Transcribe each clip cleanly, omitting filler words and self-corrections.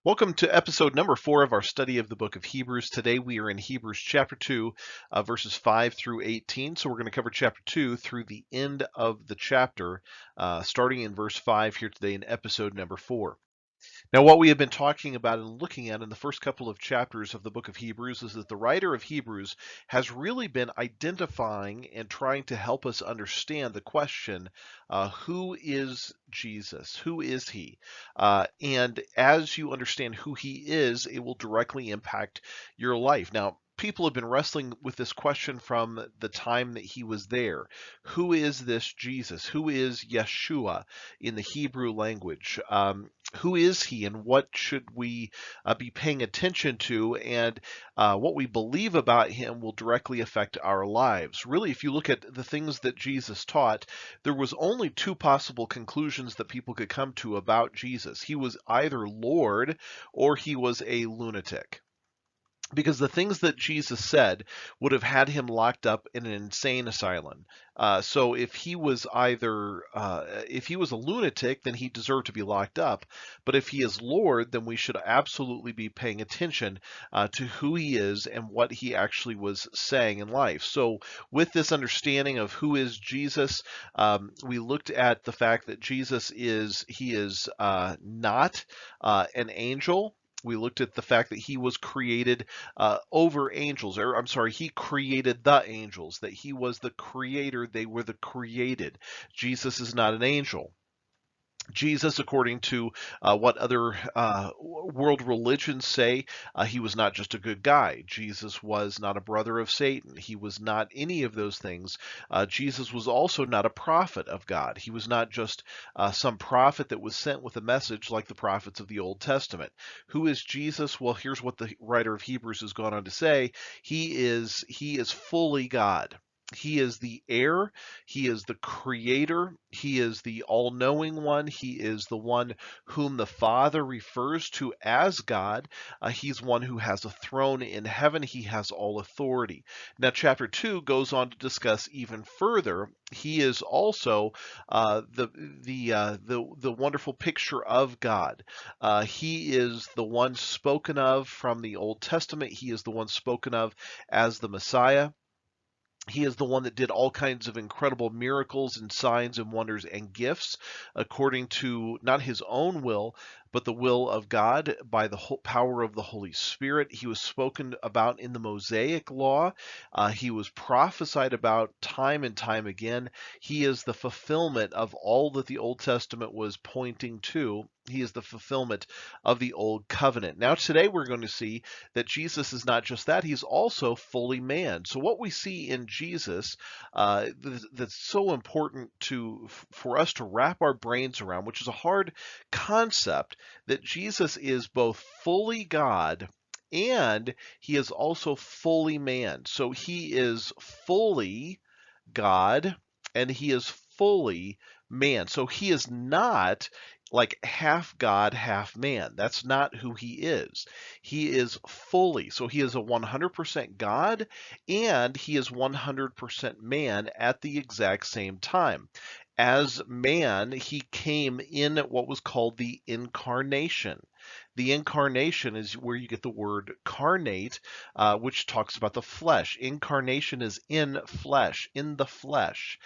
Welcome to episode number 4 of our study of the book of Hebrews. Today we are in Hebrews chapter 2, verses 5 through 18. So we're going to cover chapter 2 through the end of the chapter, starting in verse 5 here today in episode number 4. Now, what we have been talking about and looking at in the first couple of chapters of the book of Hebrews is that the writer of Hebrews has really been identifying and trying to help us understand the question, who is Jesus? Who is he? And as you understand who he is, it will directly impact your life. Now, people have been wrestling with this question from the time that he was there. Who is this Jesus? Who is Yeshua in the Hebrew language? Who is he and what should we be paying attention to, and what we believe about him will directly affect our lives. Really, if you look at the things that Jesus taught, there was only two possible conclusions that people could come to about Jesus. He was either Lord or he was a lunatic, because the things that Jesus said would have had him locked up in an insane asylum. So if he was if he was a lunatic, then he deserved to be locked up. But if he is Lord, then we should absolutely be paying attention to who he is and what he actually was saying in life. So with this understanding of who is Jesus, we looked at the fact that Jesus is not an angel. We looked at the fact that he was created over angels, or I'm sorry, he created the angels, that he was the creator, they were the created. Jesus is not an angel. Jesus, according to what other world religions say, he was not just a good guy. Jesus was not a brother of Satan. He was not any of those things. Jesus was also not a prophet of God. He was not just some prophet that was sent with a message like the prophets of the Old Testament. Who is Jesus? Well, here's what the writer of Hebrews has gone on to say. He is fully God. He is the heir. He is the creator. He is the all-knowing one. He is the one whom the Father refers to as God. He's one who has a throne in heaven. He has all authority. Now, chapter 2 goes on to discuss even further. He is also the wonderful picture of God. He is the one spoken of from the Old Testament. He is the one spoken of as the Messiah. He is the one that did all kinds of incredible miracles and signs and wonders and gifts according to not his own will, but the will of God by the power of the Holy Spirit. He was spoken about in the Mosaic law. He was prophesied about time and time again. He is the fulfillment of all that the Old Testament was pointing to. He is the fulfillment of the Old Covenant. Now, today we're going to see that Jesus is not just that, he's also fully man. So what we see in Jesus that's so important for us to wrap our brains around, which is a hard concept, that Jesus is both fully God and he is also fully man. So he is fully God and he is fully man. So he is not like half God, half man. That's not who he is. He is fully. So he is a 100% God and he is 100% man at the exact same time. As man, he came in what was called the Incarnation. The Incarnation is where you get the word carnate, which talks about the flesh. Incarnation is in flesh, in the flesh.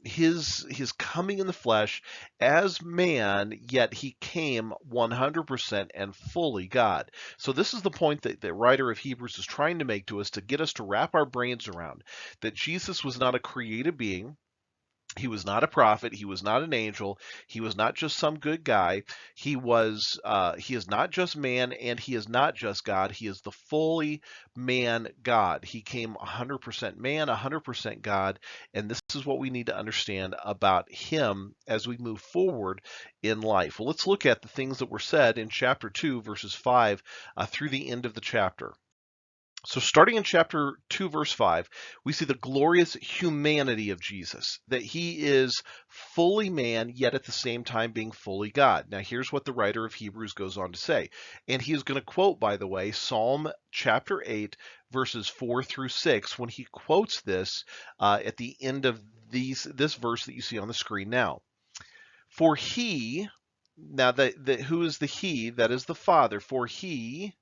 His coming in the flesh as man, yet he came 100% and fully God. So this is the point that the writer of Hebrews is trying to make to us to get us to wrap our brains around, that Jesus was not a created being. He was not a prophet. He was not an angel. He was not just some good guy. He is not just man, and he is not just God. He is the fully man God. He came 100% man, 100% God, and this is what we need to understand about him as we move forward in life. Well, let's look at the things that were said in chapter 2, verses 5 through the end of the chapter. So starting in chapter 2, verse 5, we see the glorious humanity of Jesus, that he is fully man, yet at the same time being fully God. Now here's what the writer of Hebrews goes on to say. And he is going to quote, by the way, Psalm chapter 8, verses 4 through 6, when he quotes this at the end of this verse that you see on the screen now. For he Now, who is the he? That is the Father. For he,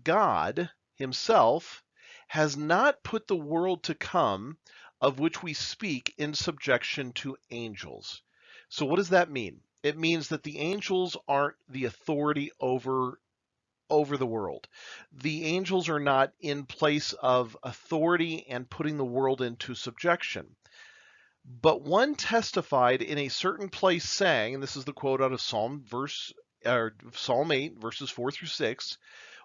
God himself, has not put the world to come of which we speak in subjection to angels. So what does that mean? It means that the angels aren't the authority over the world. The angels are not in place of authority and putting the world into subjection. But one testified in a certain place saying, and this is the quote out of Psalm 8, verses 4 through 6,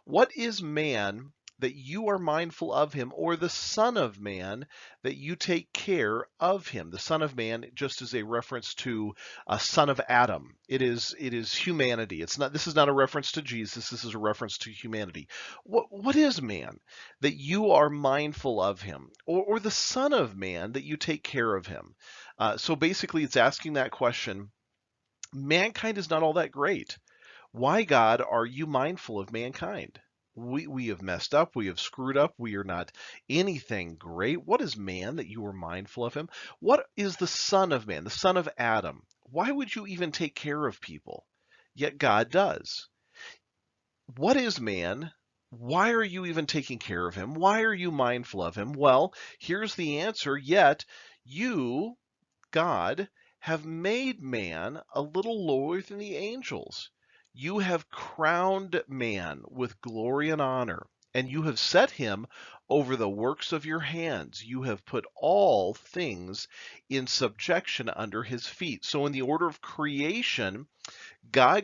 what is man that you are mindful of him, or the Son of Man that you take care of him? The Son of Man just is a reference to a son of Adam. It is humanity. It's not. This is not a reference to Jesus. This is a reference to humanity. What is man that you are mindful of him, or the Son of Man that you take care of him? So basically, it's asking that question. Mankind is not all that great. Why, God, are you mindful of mankind? We have messed up. We have screwed up. We are not anything great. What is man that you are mindful of him? What is the Son of Man, the son of Adam? Why would you even take care of people? Yet God does. What is man? Why are you even taking care of him? Why are you mindful of him? Well, here's the answer. Yet you, God, have made man a little lower than the angels. You have crowned man with glory and honor, and you have set him over the works of your hands. You have put all things in subjection under his feet. So, in the order of creation, he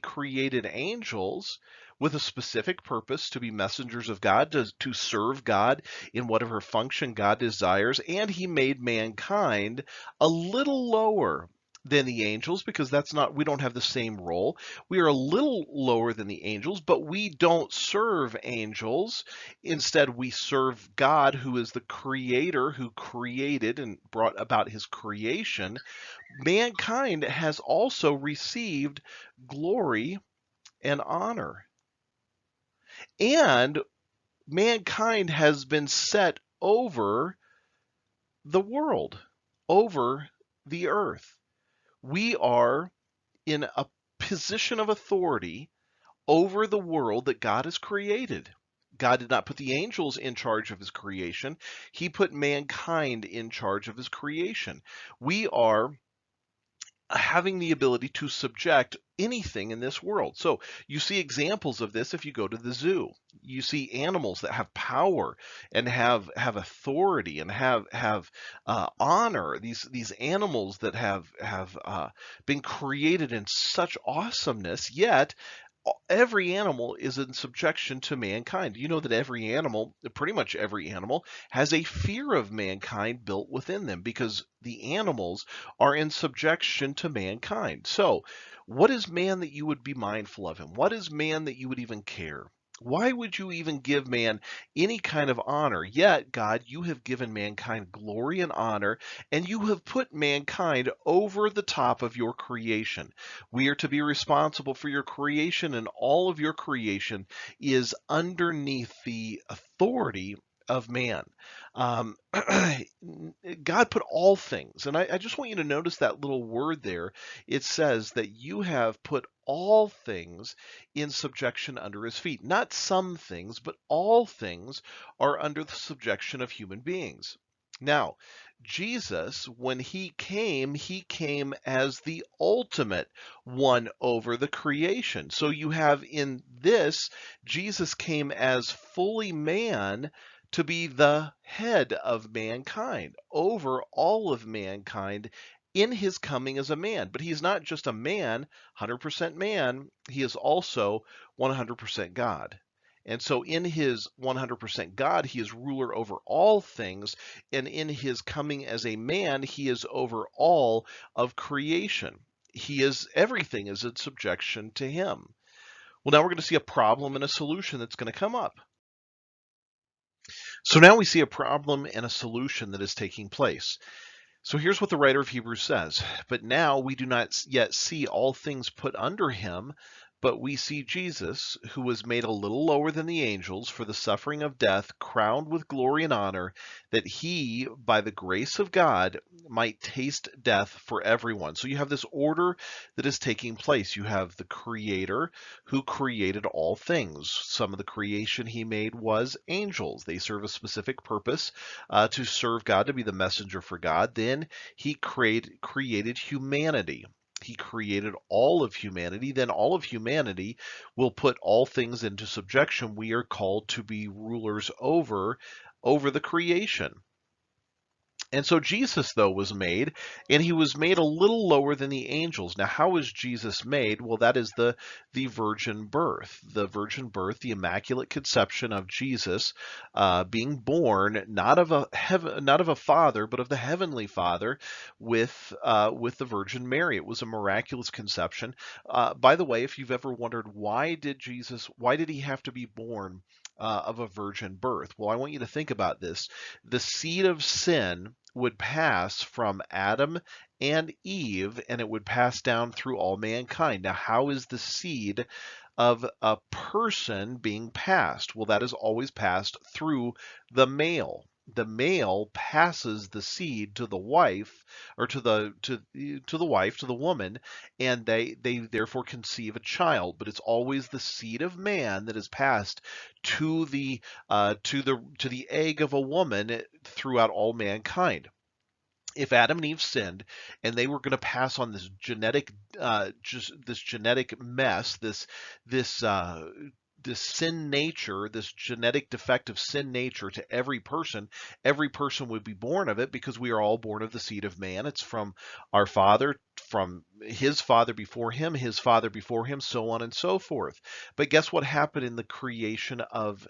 created angels with a specific purpose to be messengers of God, to serve God in whatever function God desires. And he made mankind a little lower than the angels because we don't have the same role. We are a little lower than the angels, but we don't serve angels. Instead, we serve God, who is the creator, who created and brought about his creation. Mankind has also received glory and honor. And mankind has been set over the world, over the earth. We are in a position of authority over the world that God has created. God did not put the angels in charge of his creation. He put mankind in charge of his creation. We are having the ability to subject anything in this world. So you see examples of this if you go to the zoo. You see animals that have power and have authority and have honor. These animals that have been created in such awesomeness, yet every animal is in subjection to mankind. You know that every animal, pretty much every animal, has a fear of mankind built within them because the animals are in subjection to mankind. So, what is man that you would be mindful of him? What is man that you would even care? Why would you even give man any kind of honor? Yet, God, you have given mankind glory and honor, and you have put mankind over the top of your creation. We are to be responsible for your creation, and all of your creation is underneath the authority of man. Um, God put all things, and I just want you to notice that little word there. It says that you have put all things in subjection under his feet. Not some things, but all things are under the subjection of human beings. Now, Jesus, when he came as the ultimate one over the creation. So you have in this, Jesus came as fully man to be the head of mankind, over all of mankind in his coming as a man. But he's not just a man, 100% man, he is also 100% God. And so in his 100% God, he is ruler over all things. And in his coming as a man, he is over all of creation. Everything is in subjection to him. Well, now we're going to see a problem and a solution that's going to come up. So now we see a problem and a solution that is taking place. So here's what the writer of Hebrews says. But now we do not yet see all things put under him, But we see Jesus, who was made a little lower than the angels for the suffering of death, crowned with glory and honor, that he, by the grace of God, might taste death for everyone. So you have this order that is taking place. You have the Creator who created all things. Some of the creation he made was angels. They serve a specific purpose to serve God, to be the messenger for God. Then he created humanity. He created all of humanity. Then all of humanity will put all things into subjection. We are called to be rulers over the creation. And so Jesus, though, was made, and he was made a little lower than the angels. Now, how was Jesus made? Well, that is the virgin birth. The virgin birth, the immaculate conception of Jesus being born, not of a father, but of the heavenly Father, with the Virgin Mary. It was a miraculous conception. By the way, if you've ever wondered why did he have to be born of a virgin birth? Well, I want you to think about this. The seed of sin would pass from Adam and Eve, and it would pass down through all mankind. Now, how is the seed of a person being passed? Well, that is always passed through the male. The male passes the seed to the wife, or to the wife, to the woman, and they therefore conceive a child. But it's always the seed of man that is passed to the egg of a woman throughout all mankind. If Adam and Eve sinned and they were going to pass on this genetic mess, this this sin nature, this genetic defective sin nature to every person would be born of it, because we are all born of the seed of man. It's from our father, from his father before him, so on and so forth. But guess what happened in the creation of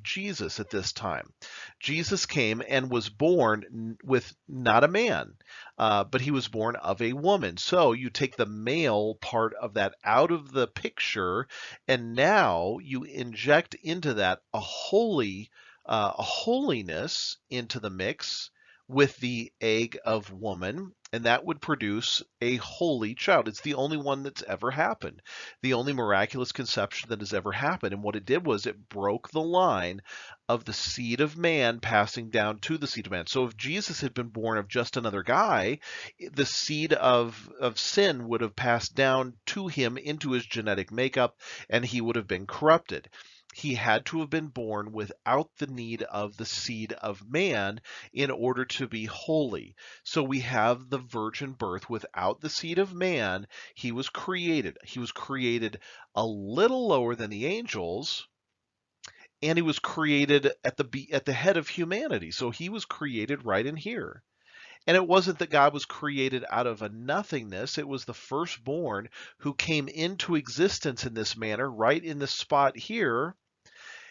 Jesus at this time? Jesus came and was born with not a man, but he was born of a woman. So you take the male part of that out of the picture, and now you inject into that a holiness into the mix with the egg of woman, and that would produce a holy child. It's the only one that's ever happened, the only miraculous conception that has ever happened. And what it did was it broke the line of the seed of man passing down to the seed of man. So if Jesus had been born of just another guy, the seed of sin would have passed down to him into his genetic makeup, and he would have been corrupted. He had to have been born without the need of the seed of man in order to be holy. So we have the virgin birth without the seed of man. He was created. He was created a little lower than the angels, and he was created at the head of humanity. So he was created right in here. And it wasn't that God was created out of a nothingness. It was the firstborn who came into existence in this manner, right in this spot here.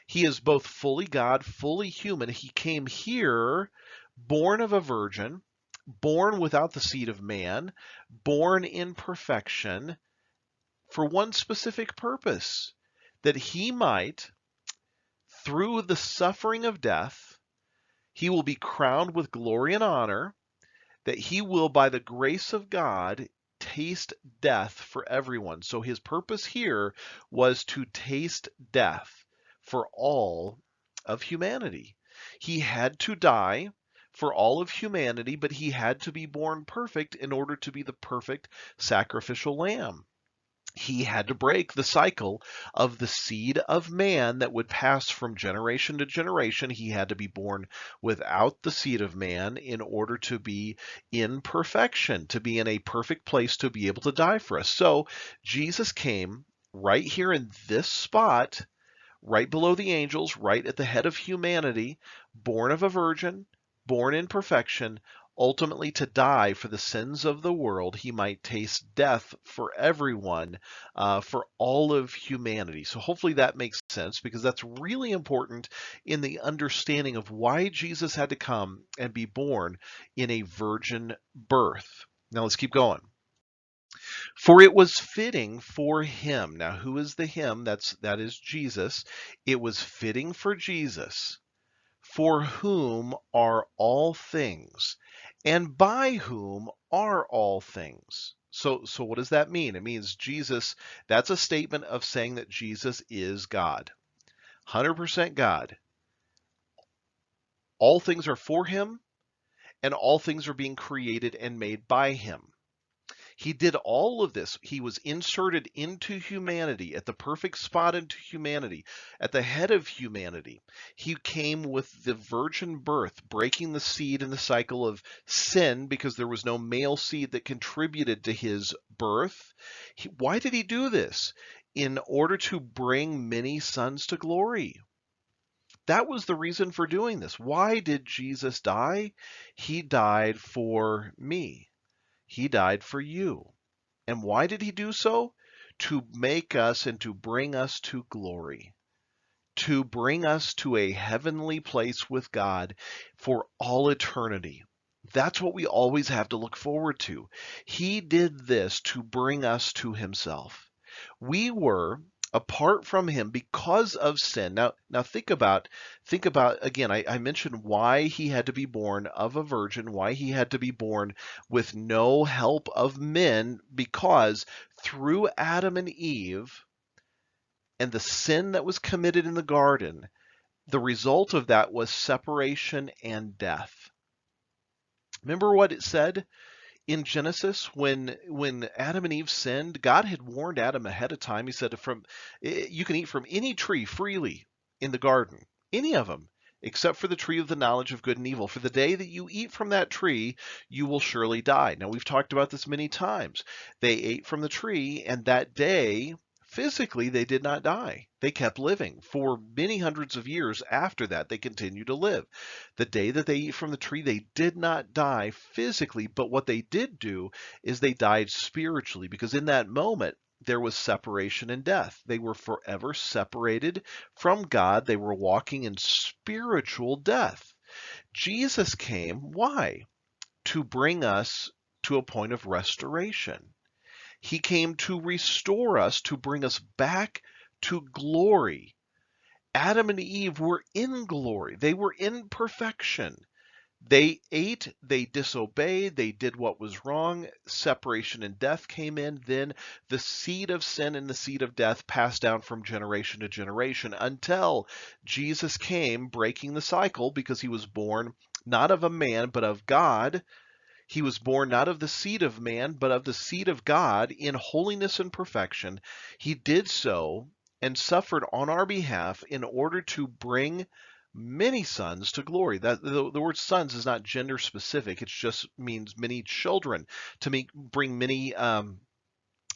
He is both fully God, fully human. He came here born of a virgin, born without the seed of man, born in perfection, for one specific purpose, that he might, through the suffering of death, he will be crowned with glory and honor, that he will, by the grace of God, taste death for everyone. So his purpose here was to taste death for all of humanity. He had to die for all of humanity, but he had to be born perfect in order to be the perfect sacrificial lamb. He had to break the cycle of the seed of man that would pass from generation to generation. He had to be born without the seed of man in order to be in perfection, to be in a perfect place to be able to die for us. So Jesus came right here in this spot, right below the angels, right at the head of humanity, born of a virgin, born in perfection, ultimately to die for the sins of the world. He might taste death for everyone, for all of humanity. So hopefully that makes sense, because that's really important in the understanding of why Jesus had to come and be born in a virgin birth. Now let's keep going. For it was fitting for him. Now, who is the him? That is Jesus. It was fitting for Jesus, for whom are all things, and by whom are all things. So what does that mean? It means Jesus, that's a statement of saying that Jesus is God. 100% God. All things are for him, and all things are being created and made by him. He did all of this. He was inserted into humanity at the perfect spot into humanity, at the head of humanity. He came with the virgin birth, breaking the seed in the cycle of sin because there was no male seed that contributed to his birth. Why did he do this? In order to bring many sons to glory. That was the reason for doing this. Why did Jesus die? He died for me. He died for you. And why did he do so? To make us and to bring us to glory, to bring us to a heavenly place with God for all eternity. That's what we always have to look forward to. He did this to bring us to himself. We were apart from him because of sin. Now think about again, I mentioned why he had to be born of a virgin, why he had to be born with no help of men, because through Adam and Eve and the sin that was committed in the garden, the result of that was separation and death. Remember what it said in Genesis when Adam and Eve sinned? God had warned Adam ahead of time. He said, you can eat from any tree freely in the garden, any of them, except for the tree of the knowledge of good and evil. For the day that you eat from that tree, you will surely die. Now, we've talked about this many times. They ate from the tree, and that day, physically, they did not die. They kept living. For many hundreds of years after that, they continued to live. The day that they eat from the tree, they did not die physically, but what they did do is they died spiritually, because in that moment, there was separation and death. They were forever separated from God. They were walking in spiritual death. Jesus came, why? To bring us to a point of restoration. He came to restore us, to bring us back to glory. Adam and Eve were in glory. They were in perfection. They ate, they disobeyed, they did what was wrong. Separation and death came in. Then the seed of sin and the seed of death passed down from generation to generation until Jesus came, breaking the cycle, because he was born not of a man, but of God. He was born not of the seed of man, but of the seed of God in holiness and perfection. He did so and suffered on our behalf in order to bring many sons to glory. That the word sons is not gender specific. It just means many children, to bring many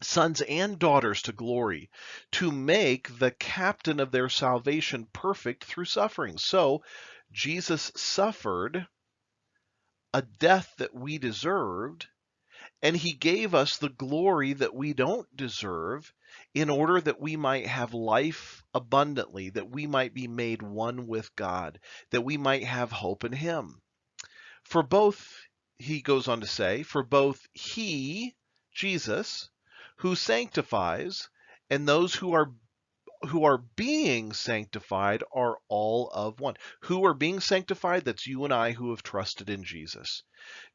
sons and daughters to glory, to make the captain of their salvation perfect through suffering. So Jesus suffered a death that we deserved, and he gave us the glory that we don't deserve in order that we might have life abundantly, that we might be made one with God, that we might have hope in him. For both, he goes on to say, for both he, Jesus, who sanctifies, and those who are being sanctified are all of one. Who are being sanctified? That's you and I who have trusted in Jesus.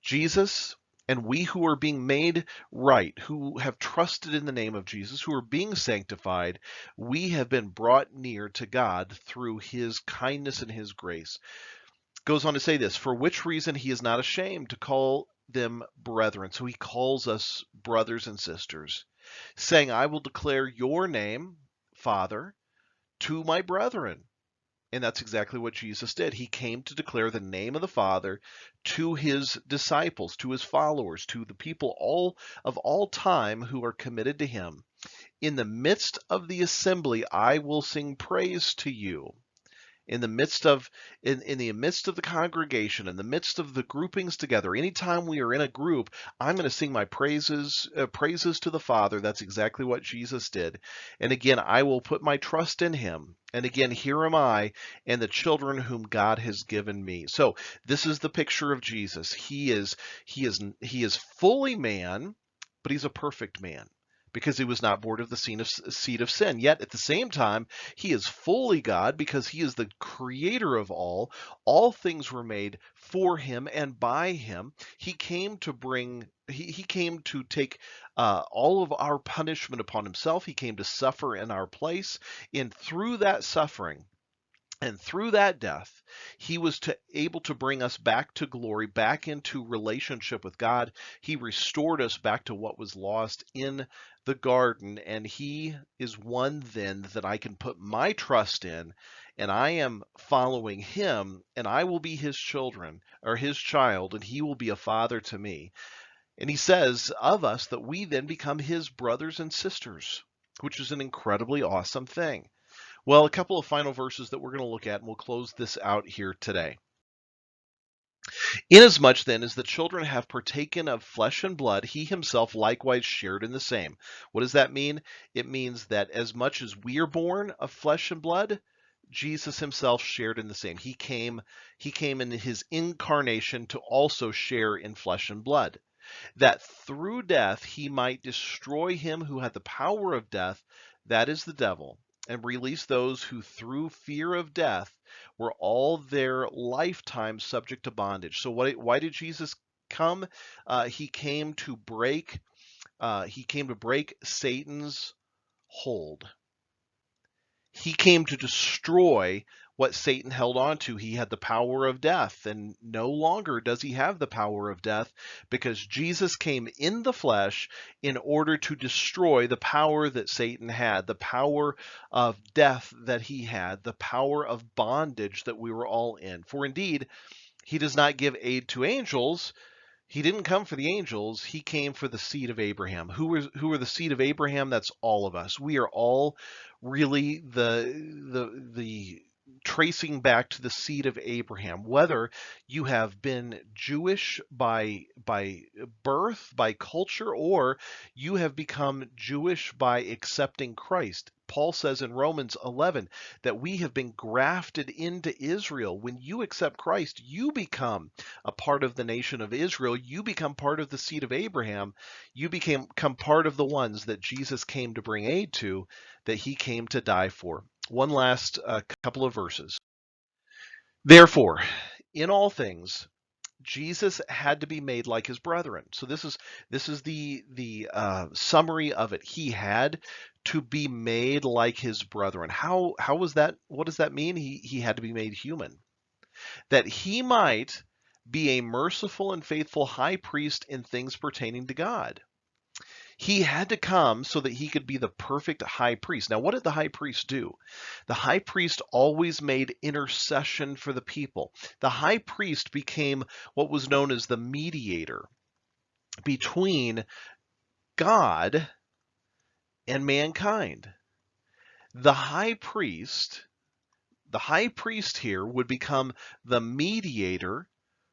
Jesus and we who are being made right, who have trusted in the name of Jesus, who are being sanctified, we have been brought near to God through his kindness and his grace. Goes on to say this, for which reason he is not ashamed to call them brethren. So he calls us brothers and sisters, saying, I will declare your name, Father, to my brethren. And that's exactly what Jesus did. He came to declare the name of the Father to his disciples, to his followers, to the people of all time who are committed to him. In the midst of the assembly, I will sing praise to you. In the midst of the congregation, in the midst of the groupings together, anytime we are in a group, I'm going to sing my praises to the Father. That's exactly what Jesus did. And again, I will put my trust in him. And again, here am I and the children whom God has given me. So this is the picture of Jesus. He is fully man, but he's a perfect man. because he was not born of the seed of sin. Yet at the same time, he is fully God because he is the creator of all. All things were made for him and by him. He came to bring, he came to take all of our punishment upon himself. He came to suffer in our place. And through that suffering, and through that death, he was able to bring us back to glory, back into relationship with God. He restored us back to what was lost in the garden. And he is one then that I can put my trust in. And I am following him, and I will be his children or his child, and he will be a father to me. And he says of us that we then become his brothers and sisters, which is an incredibly awesome thing. Well, a couple of final verses that we're going to look at, and we'll close this out here today. Inasmuch then as the children have partaken of flesh and blood, he himself likewise shared in the same. What does that mean? It means that as much as we are born of flesh and blood, Jesus himself shared in the same. He came in his incarnation to also share in flesh and blood, that through death he might destroy him who had the power of death, that is the devil, and release those who through fear of death were all their lifetime subject to bondage. So why did Jesus come? He came to break Satan's hold. He came to destroy what Satan held on to. He had the power of death, and no longer does he have the power of death, because Jesus came in the flesh in order to destroy the power that Satan had, the power of death that he had, the power of bondage that we were all in. For indeed, he does not give aid to angels. He didn't come for the angels. He came for the seed of Abraham. Who are the seed of Abraham? That's all of us. We are all really the tracing back to the seed of Abraham. Whether you have been Jewish by birth, by culture, or you have become Jewish by accepting Christ. Paul says in Romans 11 that we have been grafted into Israel. When you accept Christ, you become a part of the nation of Israel. You become part of the seed of Abraham. You become part of the ones that Jesus came to bring aid to, that he came to die for. One last couple of verses. Therefore, in all things, Jesus had to be made like his brethren. So this is the summary of it. He had to be made like his brethren. How was that? What does that mean? He had to be made human, that he might be a merciful and faithful high priest in things pertaining to God. He had to come so that he could be the perfect high priest. Now, what did the high priest do? The high priest always made intercession for the people. The high priest became what was known as the mediator between God and mankind. The high priest here would become the mediator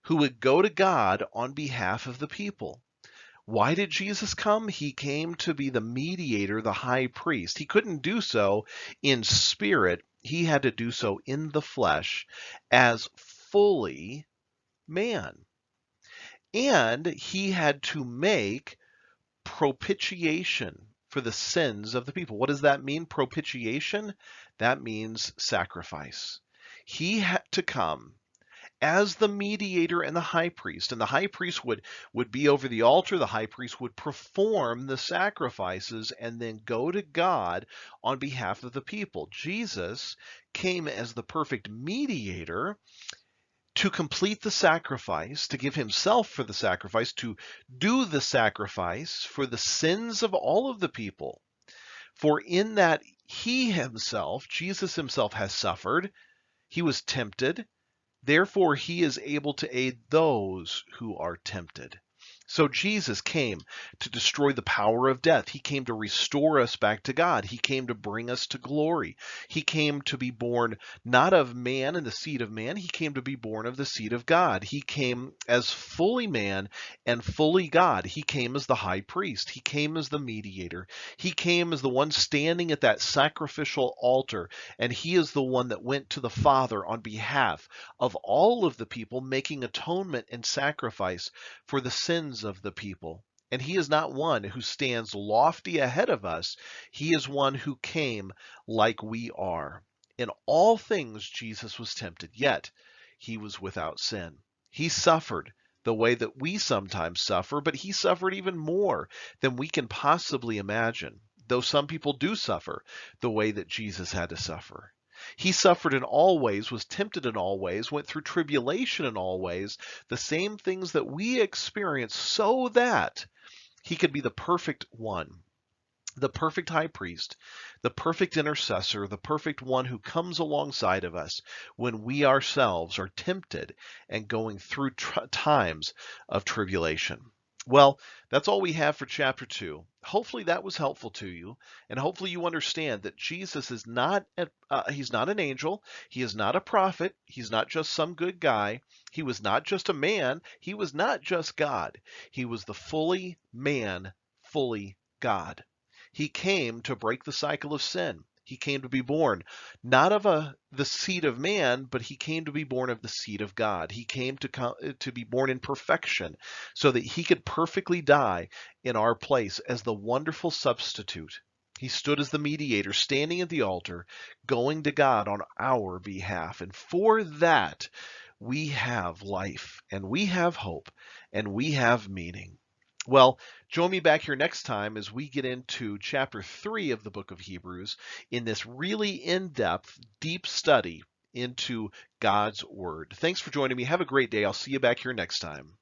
who would go to God on behalf of the people. Why did Jesus come? He came to be the mediator, the high priest. He couldn't do so in spirit. He had to do so in the flesh as fully man. And he had to make propitiation for the sins of the people. What does that mean, propitiation? That means sacrifice. He had to come as the mediator and the high priest. And the high priest would be over the altar. The high priest would perform the sacrifices and then go to God on behalf of the people. Jesus came as the perfect mediator to complete the sacrifice, to give himself for the sacrifice, to do the sacrifice for the sins of all of the people. For in that he himself, Jesus himself, has suffered, he was tempted, therefore, he is able to aid those who are tempted. So Jesus came to destroy the power of death. He came to restore us back to God. He came to bring us to glory. He came to be born not of man and the seed of man. He came to be born of the seed of God. He came as fully man and fully God. He came as the high priest. He came as the mediator. He came as the one standing at that sacrificial altar. And he is the one that went to the Father on behalf of all of the people, making atonement and sacrifice for the sins of the people. And he is not one who stands lofty ahead of us. He is one who came like we are. In all things, Jesus was tempted, yet he was without sin. He suffered the way that we sometimes suffer, but he suffered even more than we can possibly imagine, though some people do suffer the way that Jesus had to suffer. He suffered in all ways, was tempted in all ways, went through tribulation in all ways, the same things that we experience, so that he could be the perfect one, the perfect high priest, the perfect intercessor, the perfect one who comes alongside of us when we ourselves are tempted and going through times of tribulation. Well, that's all we have for chapter 2. Hopefully that was helpful to you, and hopefully you understand that Jesus is not he's not an angel, he is not a prophet, he's not just some good guy, he was not just a man, he was not just God. He was the fully man, fully God. He came to break the cycle of sin. He came to be born not of the seed of man, but he came to be born of the seed of God. He came to be born in perfection so that he could perfectly die in our place as the wonderful substitute. He stood as the mediator, standing at the altar, going to God on our behalf. And for that, we have life, and we have hope, and we have meaning. Well, join me back here next time as we get into chapter 3 of the book of Hebrews in this really in-depth, deep study into God's Word. Thanks for joining me. Have a great day. I'll see you back here next time.